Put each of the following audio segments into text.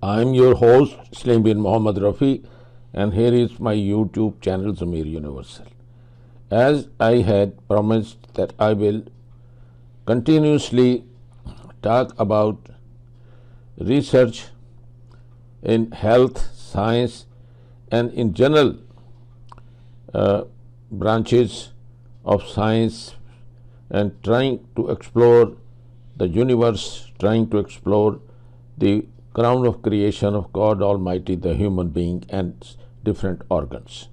I am your host, Islam bin Muhammad Rafi, and here is my YouTube channel, Zamir Universal. As I had promised that I will continuously talk about research in health, science, and in general branches of science, and trying to explore the universe, trying to explore the ground of creation of God Almighty, the human being, and different organs.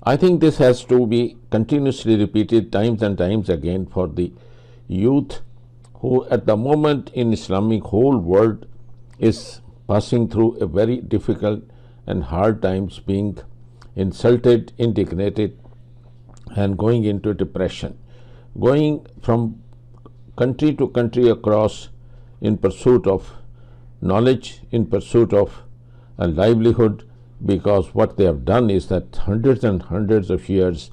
I think this has to be continuously repeated times and times again for the youth who at the moment in Islamic whole world is passing through a very difficult and hard times, being insulted, indignated, and going into depression, going from country to country across in pursuit of knowledge, in pursuit of a livelihood, because what they have done is that hundreds and hundreds of years,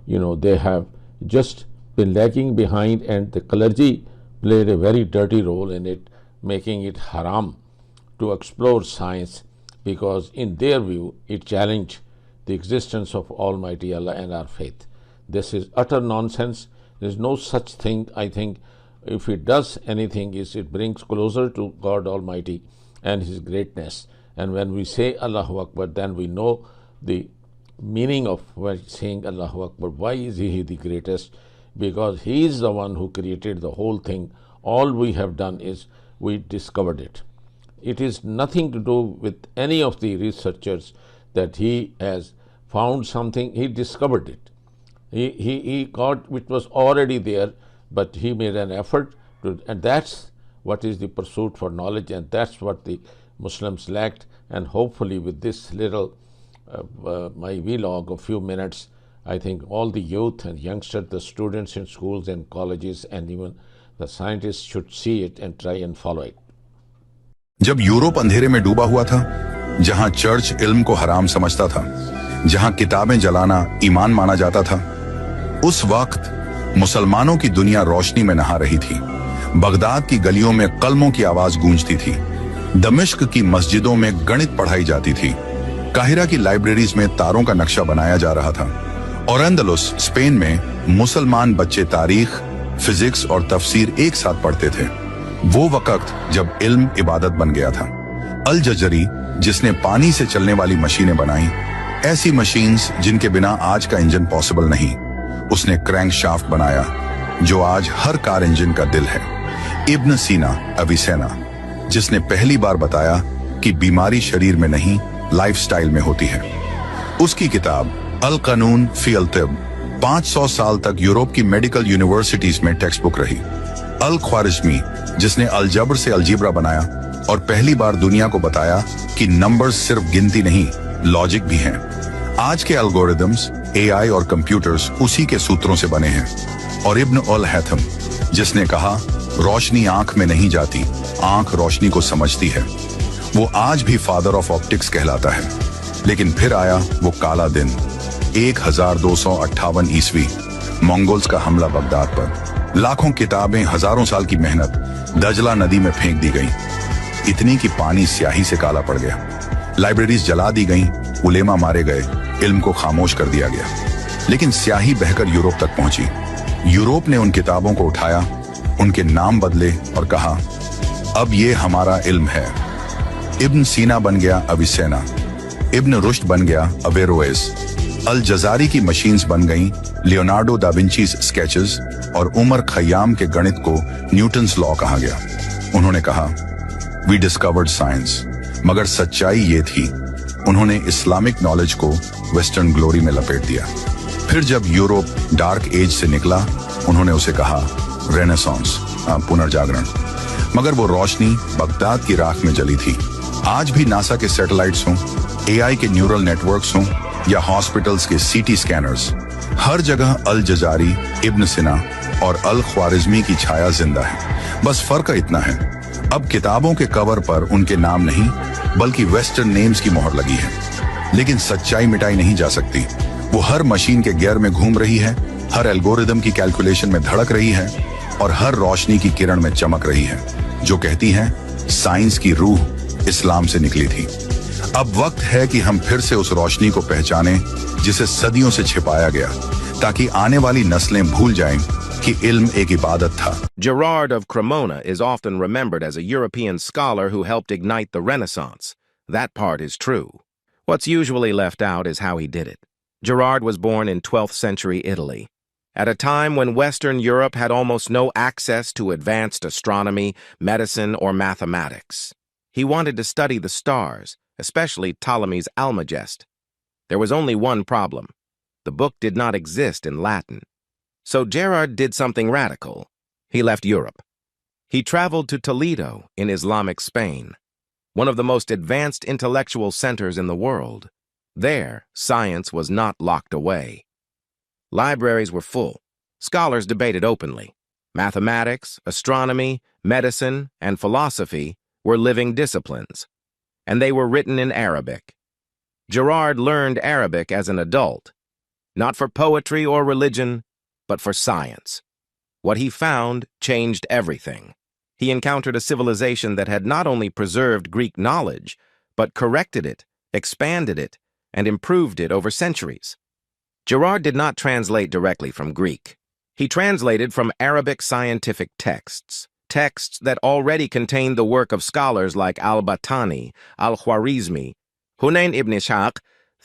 they have just been lagging behind, and the clergy played a very dirty role in it, making it haram to explore science, because in their view it challenged the existence of Almighty Allah and our faith. This is utter nonsense. There is no such thing. I think if it does anything, is it brings closer to God Almighty and His greatness. And when we say Allahu Akbar, then we know the meaning of saying Allahu Akbar. Why is He the greatest? Because He is the one who created the whole thing. All we have done is we discovered it. It is nothing to do with any of the researchers that He has found something. He discovered it. He got which was already there, but He made an effort to, and that's what is the pursuit for knowledge, and that's what the Muslims lacked. And hopefully with this little my vlog of few minutes, I think all the youth and youngsters, the students in schools and colleges, and even the scientists should see it and try and follow it. जब Europe अंधेरे में डूबा हुआ था, जहां church इल्म को हराम समझता था, जहां किताबें जलाना ईमान माना जाता था, उस वक्त मुसलमानों की दुनिया रोशनी में नहा रही थी। बगदाद की गलियों में कलमों की आवाज गूंजती थी। दमिश्क की मस्जिदों में गणित पढ़ाई जाती थी। काहिरा की लाइब्रेरीज में तारों का नक्शा बनाया जा रहा था। और अंदलुस स्पेन में मुसलमान बच्चे तारीख, फिजिक्स और तफसीर एक साथ पढ़ते थे। वो वक्त जब इल्म इबादत बन गया था। अल जजरी, जिसने पानी से चलने वाली मशीनें बनाई, ऐसी मशीन्स जिनके बिना आज का इंजन पॉसिबल नहीं, उसने क्रैंक शाफ्ट बनाया जो आज हर कार इंजन का दिल है। इब्न सीना अविसेना, जिसने पहली बार बताया कि बीमारी शरीर में नहीं लाइफस्टाइल में होती है। उसकी किताब अल कानून फी अल तिब 500 साल तक यूरोप की मेडिकल यूनिवर्सिटीज में टेक्स्ट बुक रही। अल ख्वारिज़मी, जिसने अलजब्र से अलजीब्रा बनाया और पहली बार दुनिया को बताया कि नंबर्स सिर्फ गिनती नहीं, लॉजिक भी हैं। आज के एल्गोरिदम्स, एआई और कंप्यूटर्स उसी के सूत्रों से बने हैं। और इब्न अल हैथम, जिसने कहा रोशनी आंख में नहीं जाती, आंख रोशनी को समझती है, वो आज भी फादर ऑफ ऑप्टिक्स कहलाता है। लेकिन फिर आया वो काला दिन, 1258 ईस्वी, मंगोल्स का हमला बगदाद पर। लाखों किताबें, हजारों साल की मेहनत दजला नदी में फेंक दी गई, इतनी कि पानी स्याही से काला पड़ गया। लाइब्रेरीज जला दी गईं, उलेमा मारे गए, इल्म को खामोश कर दिया गया। लेकिन स्याही बहकर यूरोप तक पहुंची। यूरोप ने उन किताबों को उठाया, उनके नाम बदले और कहा, अब ये हमारा इल्म है। इब्न सीना बन गया अविसेना, इब्न रुश्द बन गया अवेरोएस, अल जजारी की मशीन्स बन गईं लियोनार्डो दा विंची स्केचेस, और उमर खयाम के गणित को न्यूटन्स लॉ कहा गया। उन्होंने कहा, वी डिस्कवर्ड साइंस। मगर सच्चाई ये थी, उन्होंने इस्लामिक नॉलेज को वेस्टर्न ग्लोरी में लपेट दिया। फिर जब यूरोप डार्क एज से निकला, उन्होंने उसे कहा रेनेसांस, पुनर्जागरण। मगर वो रोशनी बगदाद की राख में जली थी। आज भी नासा के सैटेलाइट्स हों, एआई के न्यूरल नेटवर्क्स हों, या हॉस्पिटल्स के सीटी स्कैनर्स, हर जगह अल जजारी, इब्न सिना और अल ख्वारिज़मी की छाया जिंदा है। बस फर्क इतना है, अब किताबों के कवर पर उनके नाम नहीं बल्कि वेस्टर्न नेम्स की मोहर लगी है। लेकिन सच्चाई मिटाई नहीं जा सकती। वो हर मशीन के गियर में घूम रही है, हर एल्गोरिदम की कैलकुलेशन में धड़क रही है और हर रोशनी की किरण में चमक रही है, जो कहती है साइंस की रूह इस्लाम से निकली थी। अब वक्त है कि हम फिर से उस रोशनी को पहचानें जिसे सदियों से छिपाया गया, ताकि आने वाली नस्लें भूल जाएं कि इल्म एक इबादत था। Gerard of Cremona is often remembered as a European scholar who helped ignite the Renaissance. That part is true. What's usually left out is how he did it. Gerard was born in 12th century Italy, at a time when Western Europe had almost no access to advanced astronomy, medicine, or mathematics. He wanted to study the stars, especially Ptolemy's Almagest. There was only one problem. The book did not exist in Latin. So Gerard did something radical. He left Europe. He traveled to Toledo in Islamic Spain, one of the most advanced intellectual centers in the world. There, science was not locked away. Libraries were full. Scholars debated openly. Mathematics, astronomy, medicine, and philosophy were living disciplines, and they were written in Arabic. Gerard learned Arabic as an adult, not for poetry or religion, but for science. What he found changed everything. He encountered a civilization that had not only preserved Greek knowledge, but corrected it, expanded it, and improved it over centuries. Gerard did not translate directly from Greek. He translated from Arabic scientific texts, texts that already contained the work of scholars like al-Battani, al-Khwarizmi, Hunayn ibn Ishaq,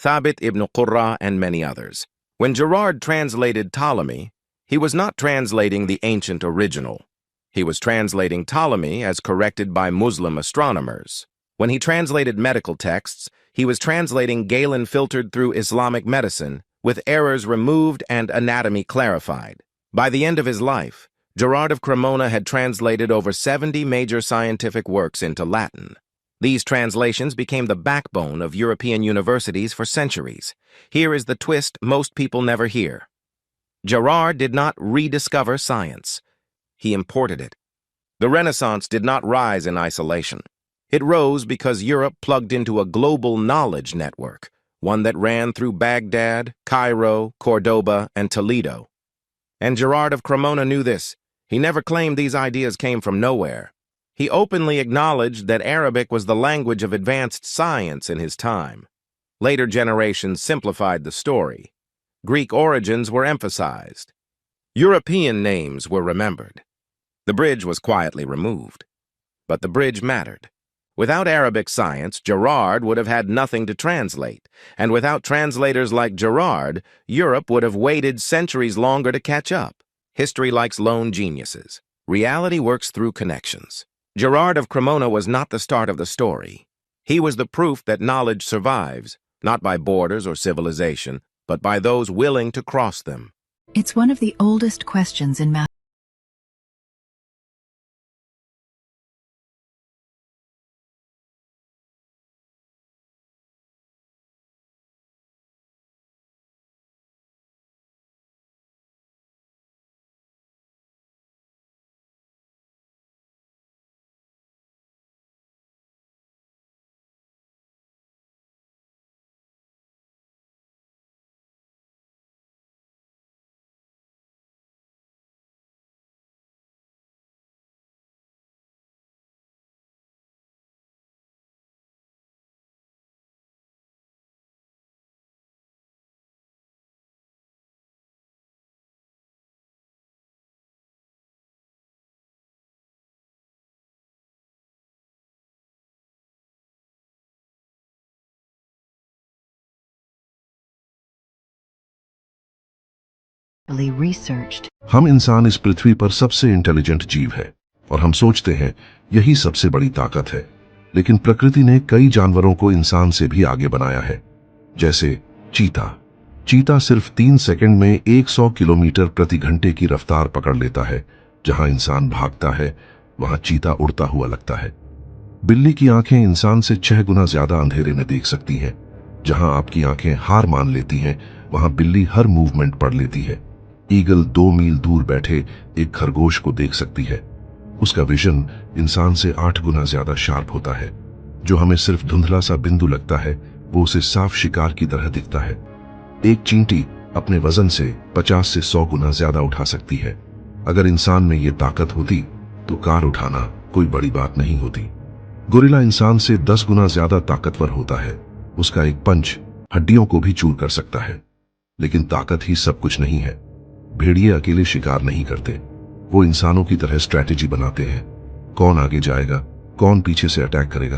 Thabit ibn Qurra, and many others. When Gerard translated Ptolemy, he was not translating the ancient original. He was translating Ptolemy as corrected by Muslim astronomers. When he translated medical texts, he was translating Galen filtered through Islamic medicine, with errors removed and anatomy clarified. By the end of his life, Gerard of Cremona had translated over 70 major scientific works into Latin. These translations became the backbone of European universities for centuries. Here is the twist most people never hear. Gerard did not rediscover science. He imported it. The Renaissance did not rise in isolation. It rose because Europe plugged into a global knowledge network, one that ran through Baghdad, Cairo, Cordoba, and Toledo. And Gerard of Cremona knew this. He never claimed these ideas came from nowhere. He openly acknowledged that Arabic was the language of advanced science in his time. Later generations simplified the story. Greek origins were emphasized. European names were remembered. The bridge was quietly removed. But the bridge mattered. Without Arabic science, Gerard would have had nothing to translate. And without translators like Gerard, Europe would have waited centuries longer to catch up. History likes lone geniuses. Reality works through connections. Gerard of Cremona was not the start of the story. He was the proof that knowledge survives, not by borders or civilization, but by those willing to cross them. It's one of the oldest questions in math. Researched. हम इंसान इस पृथ्वी पर सबसे intelligent जीव है और हम सोचते हैं यही सबसे बड़ी ताकत है, लेकिन प्रकृति ने कई जानवरों को इंसान से भी आगे बनाया है, जैसे चीता। चीता सिर्फ 3 सेकंड में 100 किलोमीटर प्रति घंटे की रफ्तार पकड़ लेता है। जहां इंसान भागता है वहां चीता उड़ता हुआ लगता है। बिल्ली की आंखें इंसान से 6 गुना ज्यादा अंधेरे में देख सकती हैं। जहां आपकी आंखें हार मान लेती हैं वहां बिल्ली हर मूवमेंट पढ़ लेती है। ईगल 2 मील दूर बैठे एक खरगोश को देख सकती है। उसका विजन इंसान से 8 गुना ज्यादा शार्प होता है। जो हमें सिर्फ धुंधला सा बिंदु लगता है वो उसे साफ शिकार की तरह दिखता है। एक चींटी अपने वजन से 50 से 100 गुना ज्यादा उठा सकती है। अगर इंसान में ये ताकत होती तो कार उठाना कोई बड़ी बात नहीं होती। गोरिल्ला इंसान से 10 गुना ज्यादा ताकतवर होता है। उसका एक पंच हड्डियों को भी चूर कर सकता है। लेकिन ताकत ही सब कुछ नहीं है। भेड़िए अकेले शिकार नहीं करते, वो इंसानों की तरह स्ट्रैटेजी बनाते हैं। कौन आगे जाएगा, कौन पीछे से अटैक करेगा,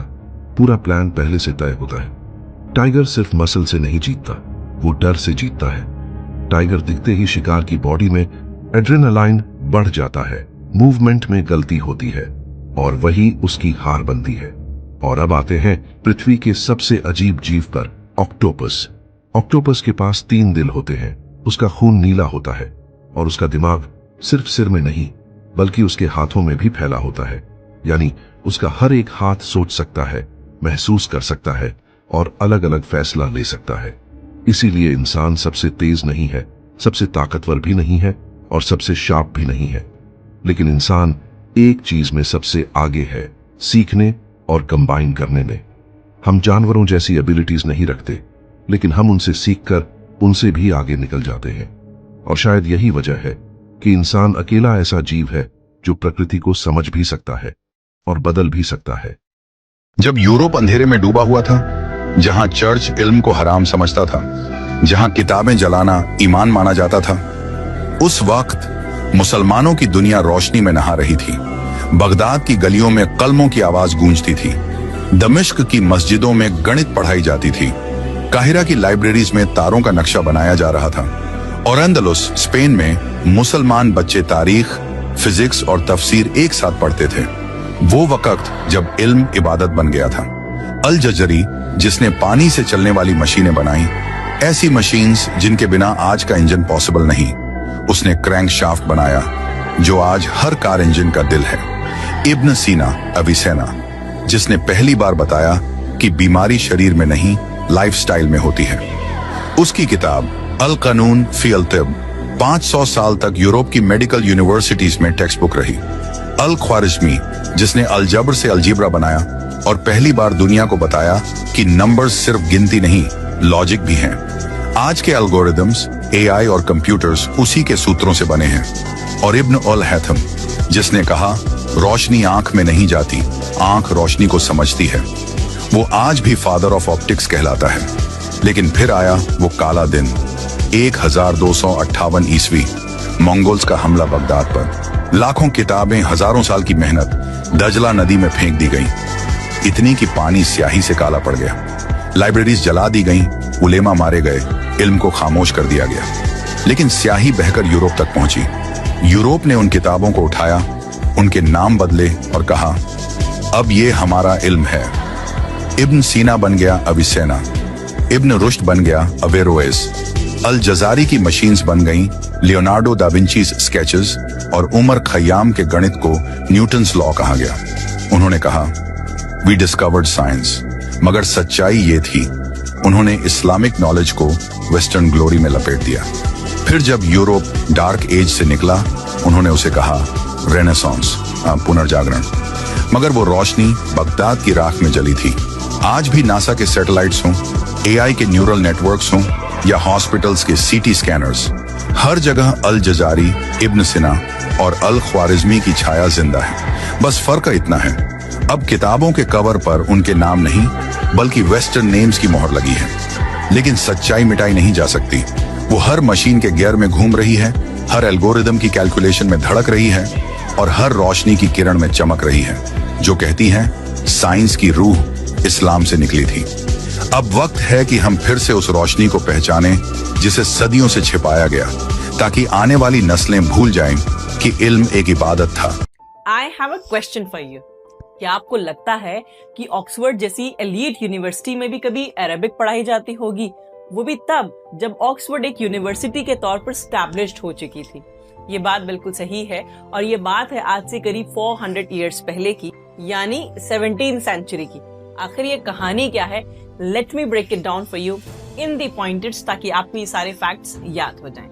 पूरा प्लान पहले से तय होता है। टाइगर सिर्फ मसल से नहीं जीतता, वो डर से जीतता है। टाइगर दिखते ही शिकार की बॉडी में एड्रेनालाइन बढ़ जाता है, मूवमेंट में गलती होती है और वही उसकी हार बनती है। और अब आते हैं पृथ्वी के सबसे अजीब जीव पर, ऑक्टोपस। ऑक्टोपस के पास 3 दिल होते हैं। उसका खून नीला होता है और उसका दिमाग सिर्फ सिर में नहीं बल्कि उसके हाथों में भी फैला होता है। यानी उसका हर एक हाथ सोच सकता है, महसूस कर सकता है और अलग अलग फैसला ले सकता है। इसीलिए इंसान सबसे तेज नहीं है, सबसे ताकतवर भी नहीं है और सबसे शार्प भी नहीं है। लेकिन इंसान एक चीज में सबसे आगे है, सीखने और कंबाइन करने में। हम जानवरों जैसी एबिलिटीज नहीं रखते, लेकिन हम उनसे सीखकर उनसे भी आगे निकल जाते हैं। और शायद यही वजह है कि इंसान अकेला ऐसा जीव है जो प्रकृति को समझ भी सकता है और बदल भी सकता है। जब यूरोप अंधेरे में डूबा हुआ था, जहां चर्च इल्म को हराम समझता था, जहां किताबें जलाना ईमान माना जाता था, उस वक्त मुसलमानों की दुनिया रोशनी में नहा रही थी। बगदाद की गलियों में कलमों की आवाज गूंजती थी, दमिश्क की मस्जिदों में गणित पढ़ाई जाती थी, काहिरा की लाइब्रेरीज में तारों का नक्शा बनाया जा रहा था और अंदलुस स्पेन में मुसलमान बच्चे तारीख, फिजिक्स और तफसीर एक साथ पढ़ते थे। वो वक्त जब इल्म इबादत बन गया था। अल जजरी, जिसने पानी से चलने वाली मशीनें बनाई, ऐसी मशीन्स जिनके बिना आज का इंजन पॉसिबल नहीं, उसने क्रैंक शाफ्ट बनाया जो आज हर कार इंजन का दिल है। इब्न सीना अविसेना, जिसने पहली बार बताया कि बीमारी शरीर में नहीं लाइफस्टाइल में होती है। उसकी किताब अल कानून फी अल तिब 500 साल तक यूरोप की मेडिकल यूनिवर्सिटीज में टेक्स्ट बुक रही। अल ख्वारिज़मी, जिसने अलजब्र से अलजीब्रा बनाया और पहली बार दुनिया को बताया कि नंबर्स सिर्फ गिनती नहीं, लॉजिक भी हैं। आज के एल्गोरिदम्स, एआई और कंप्यूटर्स उसी के सूत्रों से बने हैं। और इब्न अल हैथम, जिसने कहा रोशनी आंख में नहीं जाती, आंख रोशनी को समझती है, वो आज भी फादर ऑफ ऑप्टिक्स कहलाता है। लेकिन फिर आया वो काला दिन, 1258 ईस्वी, मंगोल्स का हमला बगदाद पर। लाखों किताबें, हजारों साल की मेहनत दजला नदी में फेंक दी गई, इतनी कि पानी स्याही से काला पड़ गया। लाइब्रेरीज जला दी गईं, उलेमा मारे गए, इल्म को खामोश कर दिया गया। लेकिन स्याही बहकर यूरोप तक पहुंची। यूरोप ने उन किताबों को उठाया, उनके नाम बदले और कहा, अब ये हमारा इल्म है। इब्न सीना बन गया अविसेना, इब्न रुश्द बन गया अवेरोएस, अल जजारी की मशीन्स बन गईं लियोनार्डो दा विंची स्केचेस और उमर खयाम के गणित को न्यूटन्स लॉ कहा गया। उन्होंने कहा, वी डिस्कवर्ड साइंस, मगर सच्चाई ये थी, उन्होंने इस्लामिक नॉलेज को वेस्टर्न ग्लोरी में लपेट दिया। फिर जब यूरोप डार्क एज से निकला, उन्होंने उसे कहा रेनेसांस, पुनर्जागरण। मगर वो रोशनी बगदाद की राख में जली थी। आज भी नासा के सैटेलाइट्स हों, एआई के न्यूरल नेटवर्क्स हों या हॉस्पिटल्स के सीटी स्कैनर्स, हर जगह अल जजारी, इब्न सिना और अल ख्वारिज़मी की छाया जिंदा है। बस फर्क इतना है, अब किताबों के कवर पर उनके नाम नहीं बल्कि वेस्टर्न नेम्स की मोहर लगी है। लेकिन सच्चाई मिटाई नहीं जा सकती। वो हर मशीन के गियर में घूम रही है, हर एल्गोरिदम की कैलकुलेशन में धड़क रही है और हर रोशनी की किरण में चमक रही है, जो कहती है साइंस की रूह इस्लाम से निकली थी। अब वक्त है कि हम फिर से उस रोशनी को पहचानें जिसे सदियों से छिपाया गया, ताकि आने वाली नस्लें भूल जाएं कि इल्म एक इबादत था। I have a question for you. क्या आपको लगता है कि ऑक्सफोर्ड जैसी एलीट यूनिवर्सिटी में भी कभी अरबिक पढ़ाई जाती होगी? वो भी तब जब ऑक्सफोर्ड एक यूनिवर्सिटी के तौर पर स्टैब्लिश्ड हो चुकी थी। ये बात बिल्कुल सही है और ये बात है आज से करीब 400 ईयर्स पहले की, यानी 17th सेंचुरी की। आखिर ये कहानी क्या है? Let me break it down for you in the pointers, ताकि आपको ये सारे फैक्ट्स याद हो जाएं।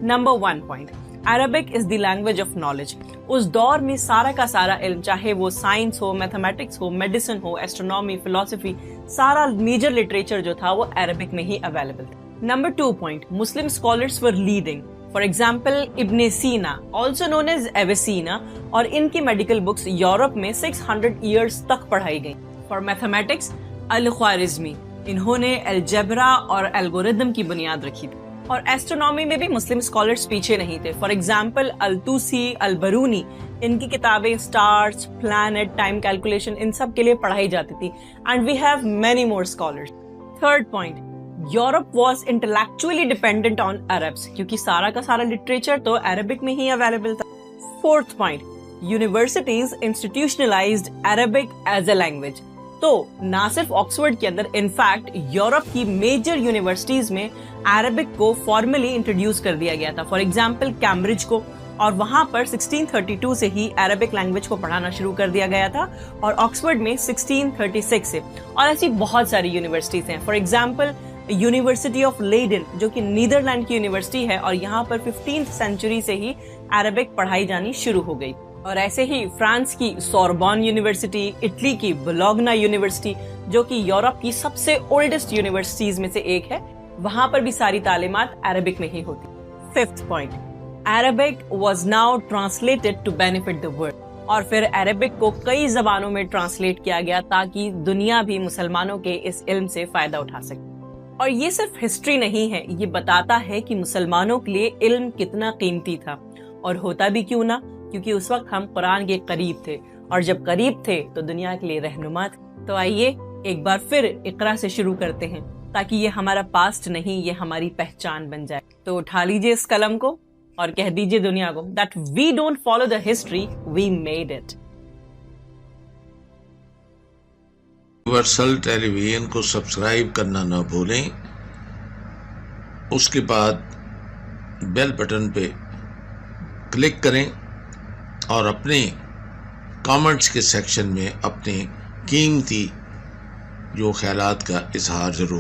Number 1 point, Arabic is the language of knowledge. उस दौर में सारा का सारा इल्म, चाहे वो साइंस हो, मैथमेटिक्स हो, मेडिसिन हो, एस्ट्रोनॉमी, फिलोसफी, सारा मेजर लिटरेचर जो था वो अरबिक में ही अवेलेबल था। Number 2 point, Muslim scholars were leading. For example Ibn Sina, also known as एवेसीना, और इनकी मेडिकल बुक्स यूरोप में 600 ईयर्स तक पढ़ाई गई। फॉर मैथमेटिक्स अल-ख्वारिज़मी, इन्होंने अलजेब्रा और एल्गोरिदम की बुनियाद रखी थी। और एस्ट्रोनॉमी में भी मुस्लिम स्कॉलर्स पीछे नहीं थे। फॉर एग्जाम्पल अल-तूसी, अल-बरूनी, इनकी किताबें स्टार्स, प्लैनेट, टाइम कैलकुलेशन, इन सब के लिए पढ़ाई जाती थी। And we have many more scholars. Third point, Europe was intellectually dependent on Arabs, क्योंकि सारा का सारा लिटरेचर तो अरबिक में ही अवेलेबल था। Fourth point, universities institutionalised Arabic as a language. तो ना सिर्फ ऑक्सफोर्ड के अंदर, इनफैक्ट यूरोप की मेजर यूनिवर्सिटीज में अरबिक को फॉर्मली इंट्रोड्यूस कर दिया गया था। फॉर एग्जाम्पल कैम्ब्रिज को, और वहां पर 1632 से ही अरबिक लैंग्वेज को पढ़ाना शुरू कर दिया गया था, और ऑक्सफोर्ड में 1636 से। और ऐसी बहुत सारी यूनिवर्सिटीज हैं। For example university of Leiden, जो कि नीदरलैंड की यूनिवर्सिटी है, और यहाँ पर 15th सेंचुरी से ही अरबिक पढ़ाई जानी शुरू हो गई। और ऐसे ही फ्रांस की सोरबॉन यूनिवर्सिटी, इटली की बोलोग्ना यूनिवर्सिटी, जो कि यूरोप की सबसे ओल्डेस्ट यूनिवर्सिटीज में से एक है, वहां पर भी सारी तालीमात अरबिक में ही होती। Fifth point, Arabic was now translated to benefit the world, और फिर अरबिक को कई जबानों में ट्रांसलेट किया गया ताकि दुनिया भी मुसलमानों के इस इल्म से फायदा उठा सके। और ये सिर्फ हिस्ट्री नहीं है, ये बताता है कि मुसलमानों के लिए इल्म कितना कीमती था। और होता भी क्यों ना, क्योंकि उस वक्त हम कुरान के करीब थे, और जब करीब थे तो दुनिया के लिए रहनुमा थे। तो आइए एक बार फिर इकरा से शुरू करते हैं, ताकि ये हमारा पास्ट नहीं, ये हमारी पहचान बन जाए। तो उठा लीजिए इस कलम को और कह दीजिए दुनिया को that we don't follow the history, we made it। Universal television को सब्सक्राइब करना न भूलें, उसके बाद बेल बटन पे क्लिक करें और अपने कमेंट्स के सेक्शन में अपने कीमती जो ख्यालात का इजहार जरूर